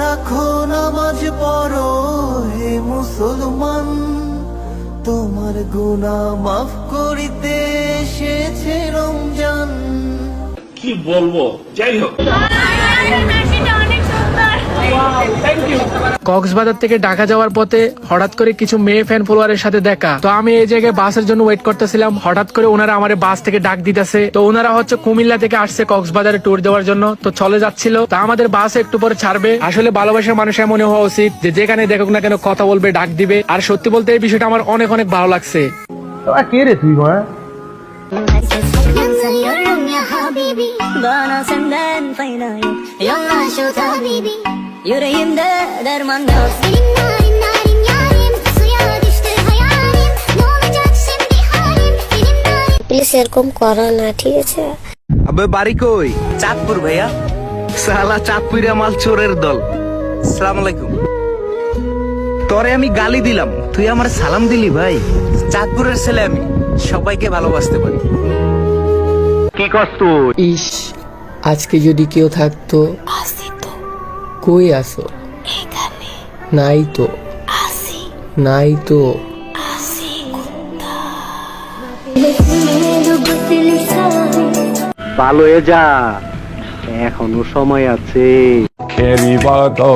রাখো নামাজ পড়ো হে মুসলমান, তোমার গুনাহ মাফ করিতে এসেছে রমজান। কি বলবো, যাই হোক। কক্সবাজার থেকে ঢাকা যাওয়ার পথে হঠাৎ করে কিছু মেয়ে ফ্যান ফলোয়ারের সাথে দেখা। তো আমি এই জায়গায় বাসের জন্য ওয়েট করতেছিলাম, হঠাৎ করে ওনারা আমার বাস থেকে ডাক দিতেছে। তো ওনারা হচ্ছে কুমিল্লা থেকে আসছে কক্সবাজারে ট্যুর দেওয়ার জন্য, তো চলে যাচ্ছিল। তো আমাদের বাস একটু পরে ছাড়বে। আসলে ভালোবাসার মানুষ এমন হওয়া উচিত যে যেখানে দেখুক না কেন কথা বলবে, ডাক দিবে। আর সত্যি বলতে এই বিষয়টা আমার অনেক অনেক ভালো লাগছে। কে রে তুই? Sayıyorum ya habibi, bana senden fayda yok. Yalan şu tabibi, yüreğimde derman yok. Benim narim narim yarim, suya düştü hayalim. Ne olacak şimdi halim? Benim narim. Please এরকম করো না, ঠিক আছে? আবে বাড়ি কই? চাঁদপুর ভাইয়া। সালা চাঁদপুরিয়া মাল চোরের দল। আসসালামু আলাইকুম। তোরে আমি গালি দিলাম, তুই আমার সালাম দিলি ভাই। চাঁদপুরের ছেলে আমি, সবাইকে ভালোবাসতে পারি। কি কষ্ট? ইস, আজকে যদি কেউ থাকতো। আসি তো, কই আসো? এখানে নাই তো, আসি নাই তো। আসি ভালো হয়ে যা, এখনো সময় আছে। খেলিবদো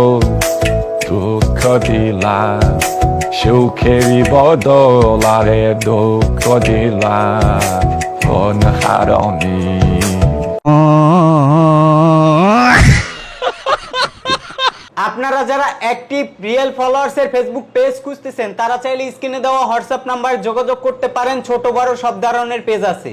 দুঃখ দিলা, সুখেরি বদলারে দুঃখ দিলা, অনহারণী। আপনারা যারা অ্যাক্টিভ রিয়েল ফলোয়ার্স এর ফেসবুক পেজ খুঁজতেছেন, তারা চাইলে স্ক্রিনে দেওয়া হোয়াটসঅ্যাপ নাম্বার যোগাযোগ করতে পারেন। ছোট বড় সব ধরনের পেজ আছে।